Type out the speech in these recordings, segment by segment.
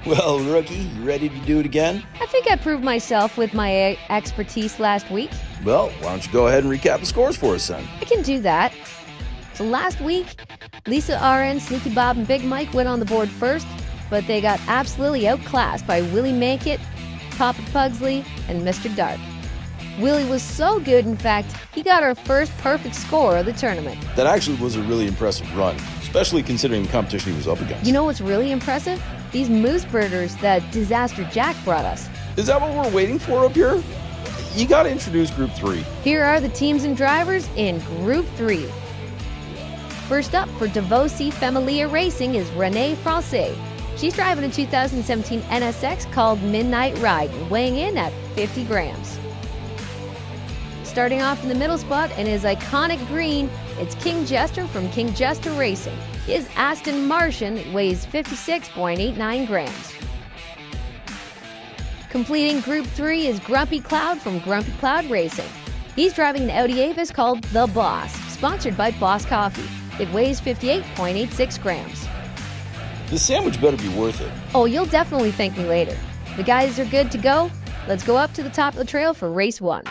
Well, rookie, you ready to do it again? I think I proved myself with my expertise last week. Well, why don't you go ahead and recap the scores for us, son? I can do that. So last week, Lisa RN, Sneaky Bob, and Big Mike went on the board first, but they got absolutely outclassed by Willie Mankit, Papa Pugsley, and Mr. Dark. Willie was so good, in fact, he got our first perfect score of the tournament. That actually was a really impressive run, especially considering the competition he was up against. You know what's really impressive? These moose burgers that Disaster Jack brought us. Is that what we're waiting for up here? You gotta introduce Group 3. Here are the teams and drivers in Group 3. First up for Devosi Familia Racing is Renee Francais. She's driving a 2017 NSX called Midnight Ride, weighing in at 50 grams. Starting off in the middle spot in his iconic green, it's King Jester from King Jester Racing. His Aston Martian weighs 56.89 grams. Completing Group 3 is Grumpy Cloud from Grumpy Cloud Racing. He's driving an Audi Avis called The Boss, sponsored by Boss Coffee. It weighs 58.86 grams. The sandwich better be worth it. Oh, you'll definitely thank me later. The guys are good to go. Let's go up to the top of the trail for race 1.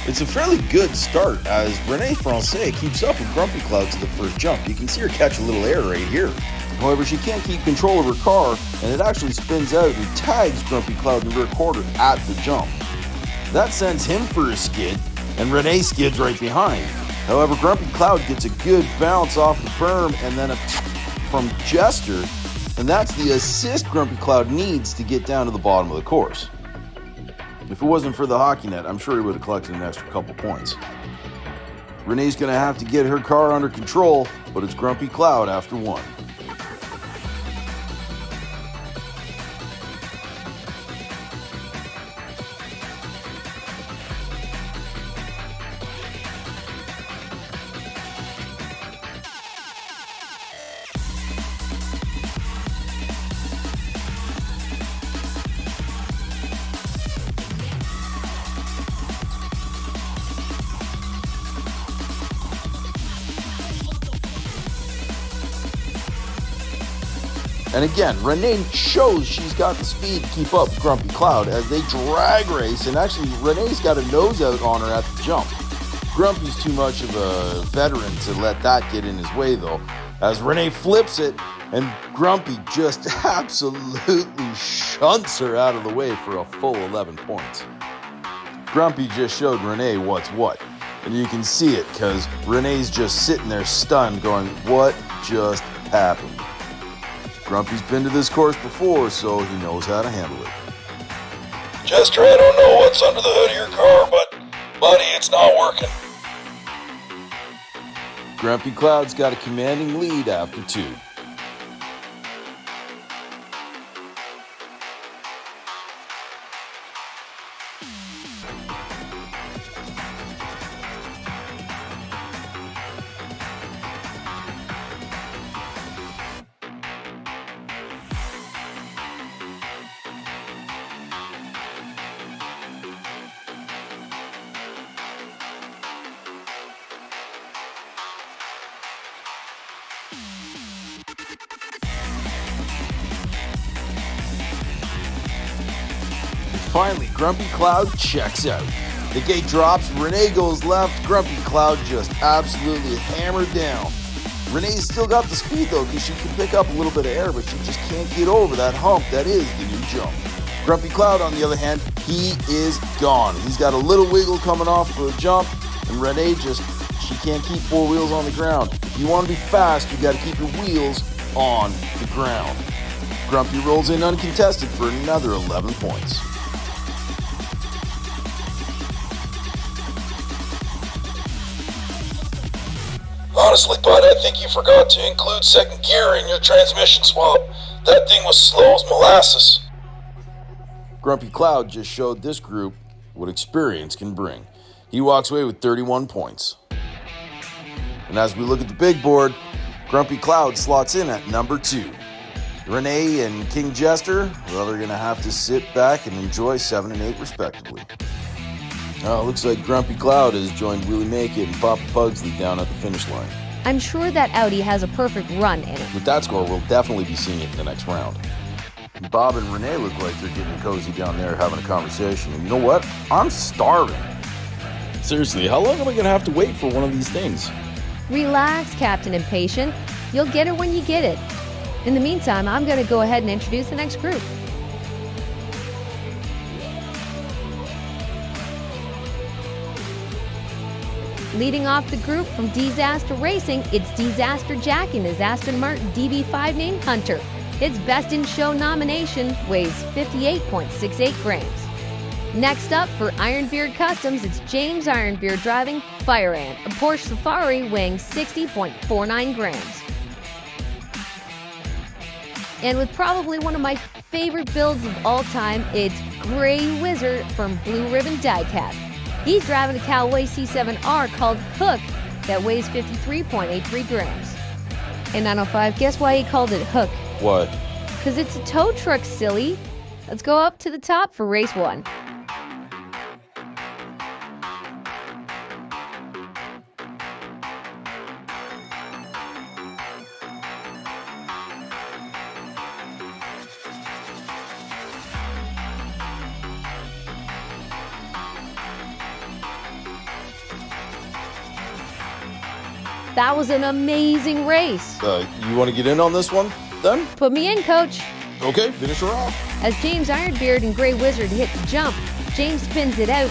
It's a fairly good start as Renee Francais keeps up with Grumpy Cloud to the first jump. You can see her catch a little air right here. However, she can't keep control of her car, and it actually spins out and tags Grumpy Cloud in the rear quarter at the jump. That sends him for a skid, and Renee skids right behind. However, Grumpy Cloud gets a good bounce off the berm and then a from Jester, and that's the assist Grumpy Cloud needs to get down to the bottom of the course. If it wasn't for the hockey net, I'm sure he would have collected an extra couple points. Renee's going to have to get her car under control, but it's Grumpy Cloud after 1. And again, Renee shows she's got the speed to keep up with Grumpy Cloud as they drag race, and actually Renee's got a nose out on her at the jump. Grumpy's too much of a veteran to let that get in his way though, as Renee flips it and Grumpy just absolutely shunts her out of the way for a full 11 points. Grumpy just showed Renee what's what, and you can see it because Renee's just sitting there stunned going, what just happened? Grumpy's been to this course before, so he knows how to handle it. Jester, I don't know what's under the hood of your car, but, buddy, it's not working. Grumpy Cloud's got a commanding lead after 2. Finally, Grumpy Cloud checks out. The gate drops, Renee goes left, Grumpy Cloud just absolutely hammered down. Renee's still got the speed though, because she can pick up a little bit of air, but she just can't get over that hump that is the new jump. Grumpy Cloud, on the other hand, he is gone. He's got a little wiggle coming off for a jump, and Renee she can't keep 4 wheels on the ground. If you want to be fast, you got to keep your wheels on the ground. Grumpy rolls in uncontested for another 11 points. Honestly, bud, I think you forgot to include second gear in your transmission swap. That thing was slow as molasses. Grumpy Cloud just showed this group what experience can bring. He walks away with 31 points. And as we look at the big board, Grumpy Cloud slots in at number 2. Renee and King Jester, well, they're going to have to sit back and enjoy 7 and 8 respectively. Looks like Grumpy Cloud has joined Willie Make It and Papa Pugsley down at the finish line. I'm sure that Audi has a perfect run in it. With that score, we'll definitely be seeing it in the next round. Bob and Renee look like they're getting cozy down there having a conversation. And you know what? I'm starving. Seriously, how long am I going to have to wait for one of these things? Relax, Captain Impatient. You'll get it when you get it. In the meantime, I'm going to go ahead and introduce the next group. Leading off the group from Disaster Racing, it's Disaster Jack and his Aston Martin DB5 named Hunter. Its Best in Show nomination weighs 58.68 grams. Next up for Ironbeard Customs, it's James Ironbeard driving Fire Ant, a Porsche Safari weighing 60.49 grams. And with probably one of my favorite builds of all time, it's Grey Wizard from Blue Ribbon Diecast. He's driving a Callaway C7R called Hook that weighs 53.83 grams. Hey 905, guess why he called it Hook? What? Because it's a tow truck, silly. Let's go up to the top for race 1. That was an amazing race. You want to get in on this one, then? Put me in, coach. Okay, finish her off. As James Ironbeard and Grey Wizard hit the jump, James spins it out,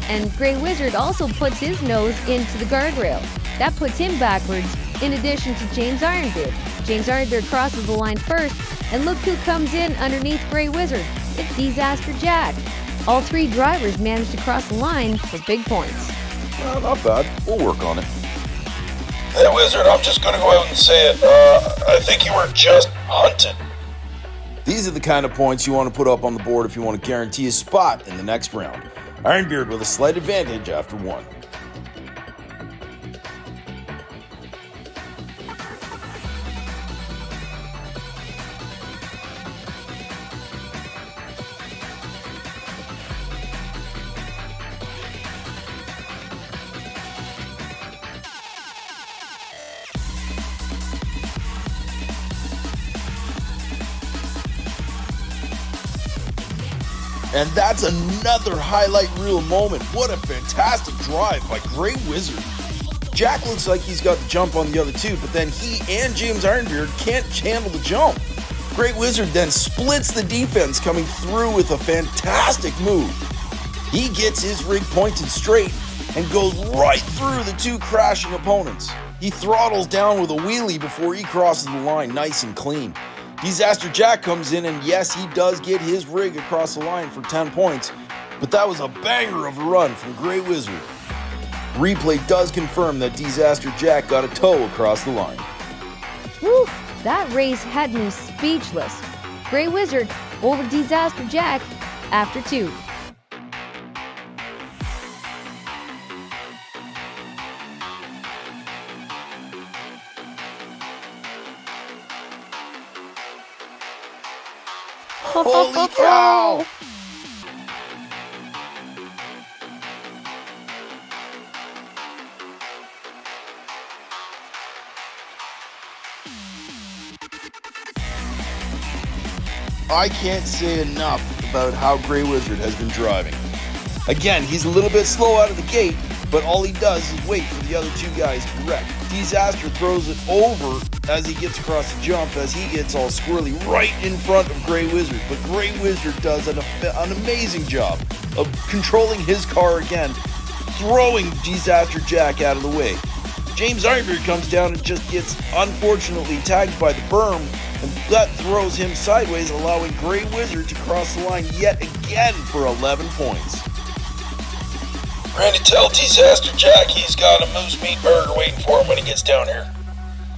and Grey Wizard also puts his nose into the guardrail. That puts him backwards, in addition to James Ironbeard. James Ironbeard crosses the line first, and look who comes in underneath Grey Wizard. It's Disaster Jack. All 3 drivers managed to cross the line for big points. Well, not bad. We'll work on it. Hey, Wizard, I'm just gonna go out and say it. I think you were just hunted. These are the kind of points you want to put up on the board if you want to guarantee a spot in the next round. Ironbeard with a slight advantage after 1. And that's another highlight reel moment. What a fantastic drive by Grey Wizard. Jack looks like he's got the jump on the other 2, but then he and James Ironbeard can't handle the jump. Grey Wizard then splits the defense, coming through with a fantastic move. He gets his rig pointed straight and goes right through the 2 crashing opponents. He throttles down with a wheelie before he crosses the line nice and clean. Disaster Jack comes in, and yes, he does get his rig across the line for 10 points, but that was a banger of a run from Grey Wizard. Replay does confirm that Disaster Jack got a tow across the line. Whew, that race had me speechless. Grey Wizard over Disaster Jack after 2. Holy cow! I can't say enough about how Grey Wizard has been driving. Again, he's a little bit slow out of the gate, but all he does is wait for the other 2 guys to wreck. Disaster throws it over as he gets across the jump, as he gets all squirrely right in front of Grey Wizard. But Grey Wizard does an amazing job of controlling his car again, throwing Disaster Jack out of the way. James Ironbeard comes down and just gets unfortunately tagged by the berm, and that throws him sideways, allowing Grey Wizard to cross the line yet again for 11 points. Randy, tell Disaster Jack he's got a moose meat burger waiting for him when he gets down here.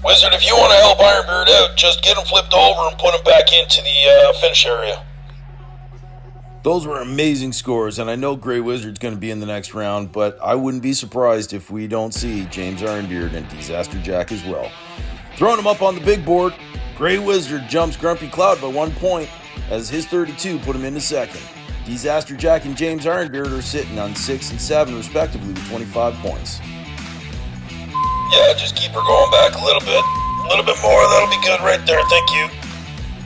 Wizard, if you want to help Ironbeard out, just get him flipped over and put him back into the finish area. Those were amazing scores, and I know Grey Wizard's going to be in the next round, but I wouldn't be surprised if we don't see James Ironbeard and Disaster Jack as well. Throwing him up on the big board, Grey Wizard jumps Grumpy Cloud by 1 point, as his 32 put him into second. Disaster Jack and James Ironbeard are sitting on 6 and 7 respectively with 25 points. Yeah, just keep her going back a little bit. A little bit more, that'll be good right there, thank you.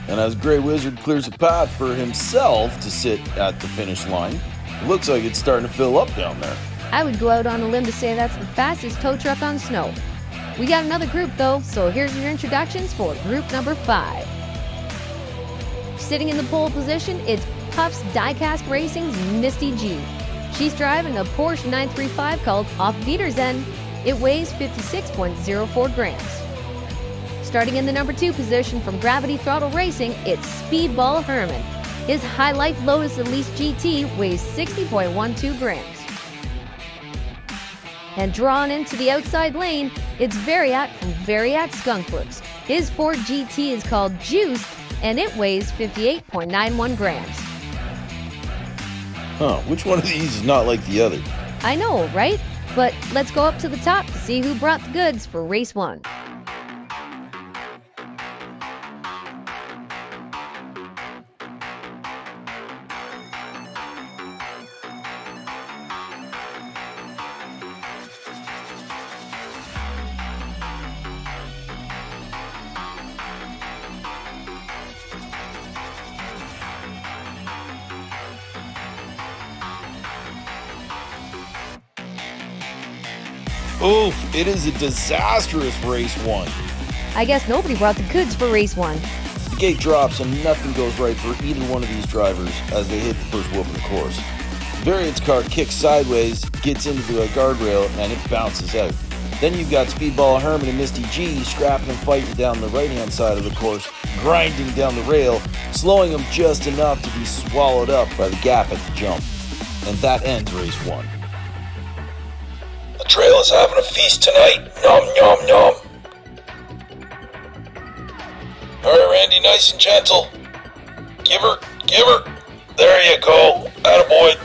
And as Grey Wizard clears a path for himself to sit at the finish line, it looks like it's starting to fill up down there. I would go out on a limb to say that's the fastest tow truck on snow. We got another group though, so here's your introductions for group number 5. Sitting in the pole position, it's Puffs Diecast Racing's Misty G. She's driving a Porsche 935 called Off Beater's End. It weighs 56.04 grams. Starting in the number 2 position from Gravity Throttle Racing, it's Speedball Herman. His High Life Lotus Elise GT weighs 60.12 grams. And drawn into the outside lane, it's Variat from Variat Skunkworks. His Ford GT is called Juice, and it weighs 58.91 grams. Which one of these is not like the other? I know, right? But let's go up to the top to see who brought the goods for race 1. Oof, it is a disastrous race 1. I guess nobody brought the goods for race 1. The gate drops and nothing goes right for either one of these drivers as they hit the first whoop of the course. Variant's car kicks sideways, gets into the guardrail, and it bounces out. Then you've got Speedball Herman and Misty G scrapping and fighting down the right-hand side of the course, grinding down the rail, slowing them just enough to be swallowed up by the gap at the jump. And that ends race 1. The trail is having a feast tonight. Nom nom nom. Alright, Randy, nice and gentle. Give her. There you go. Attaboy.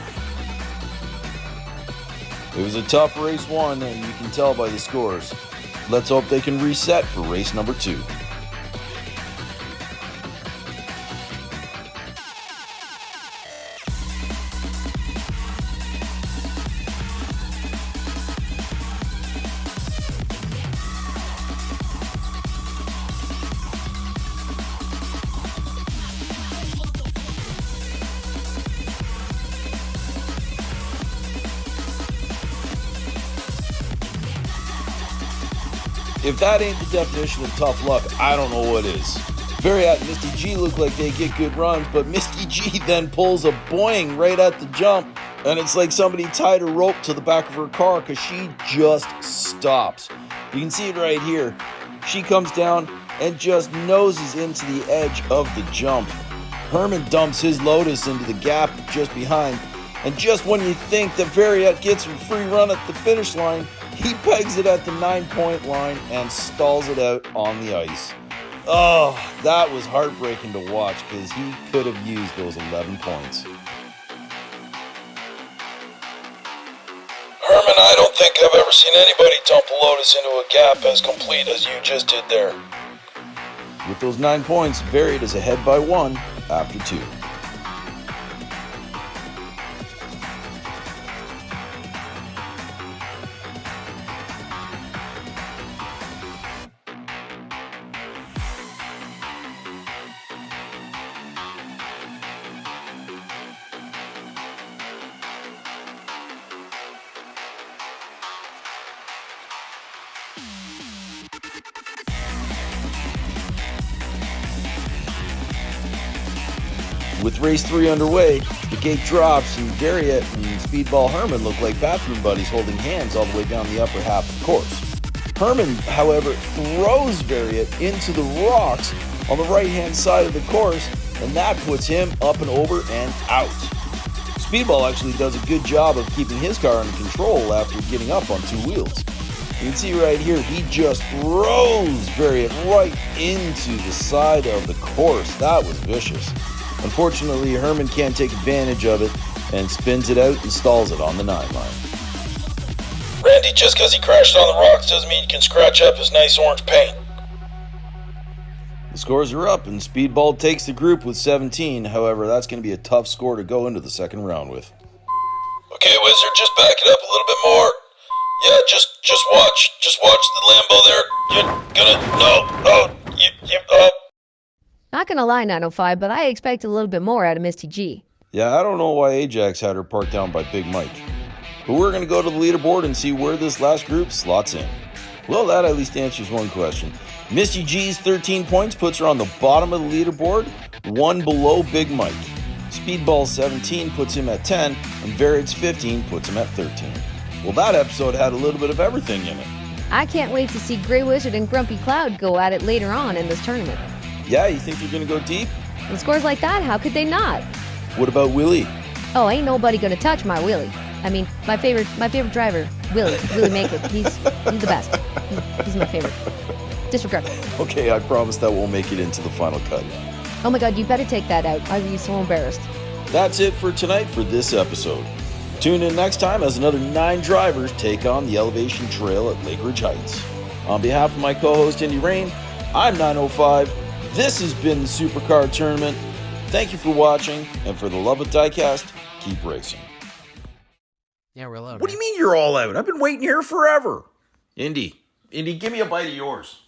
It was a tough race 1, and you can tell by the scores. Let's hope they can reset for race number 2. If that ain't the definition of tough luck, I don't know what is. Variat and Misty G look like they get good runs, but Misty G then pulls a boing right at the jump, and it's like somebody tied a rope to the back of her car because she just stops. You can see it right here. She comes down and just noses into the edge of the jump. Herman dumps his Lotus into the gap just behind, and just when you think that Variat gets a free run at the finish line, he pegs it at the 9-point line and stalls it out on the ice. Oh, that was heartbreaking to watch because he could have used those 11 points. Herman, I don't think I've ever seen anybody dump a Lotus into a gap as complete as you just did there. With those 9 points, Variat is ahead by 1 after 2. With race 3 underway, the gate drops and Variat and Speedball Herman look like bathroom buddies holding hands all the way down the upper half of the course. Herman, however, throws Variat into the rocks on the right-hand side of the course, and that puts him up and over and out. Speedball actually does a good job of keeping his car under control after getting up on 2 wheels. You can see right here, he just throws Variant right into the side of the course. That was vicious. Unfortunately, Herman can't take advantage of it and spins it out and stalls it on the 9 line. Randy, just because he crashed on the rocks doesn't mean he can scratch up his nice orange paint. The scores are up, and Speedball takes the group with 17. However, that's going to be a tough score to go into the second round with. Okay, Wizard, just back it up a little bit more. Yeah, just watch the Lambo there. Not gonna lie, 905, but I expect a little bit more out of Misty G. Yeah, I don't know why Ajax had her parked down by Big Mike. But we're going to go to the leaderboard and see where this last group slots in. Well, that at least answers one question. Misty G's 13 points puts her on the bottom of the leaderboard, one below Big Mike. Speedball's 17 puts him at 10, and Varied's 15 puts him at 13. Well, that episode had a little bit of everything in it. I can't wait to see Grey Wizard and Grumpy Cloud go at it later on in this tournament. Yeah, you think they're going to go deep? With scores like that, how could they not? What about Willie? Oh, ain't nobody gonna touch my Willie. I mean, my favorite driver, Willie Make It. He's the best. He's my favorite. Disregard. Okay, I promise that won't make it into the final cut. Oh my god, you better take that out. I'd be so embarrassed. That's it for tonight for this episode. Tune in next time as another 9 drivers take on the elevation trail at Lake Ridge Heights. On behalf of my co-host Indy Rain, I'm 905. This has been the Supercar Tournament. Thank you for watching, and for the love of Diecast, keep racing. Yeah, we're allowed. What do you mean you're all out? I've been waiting here forever. Indy, give me a bite of yours.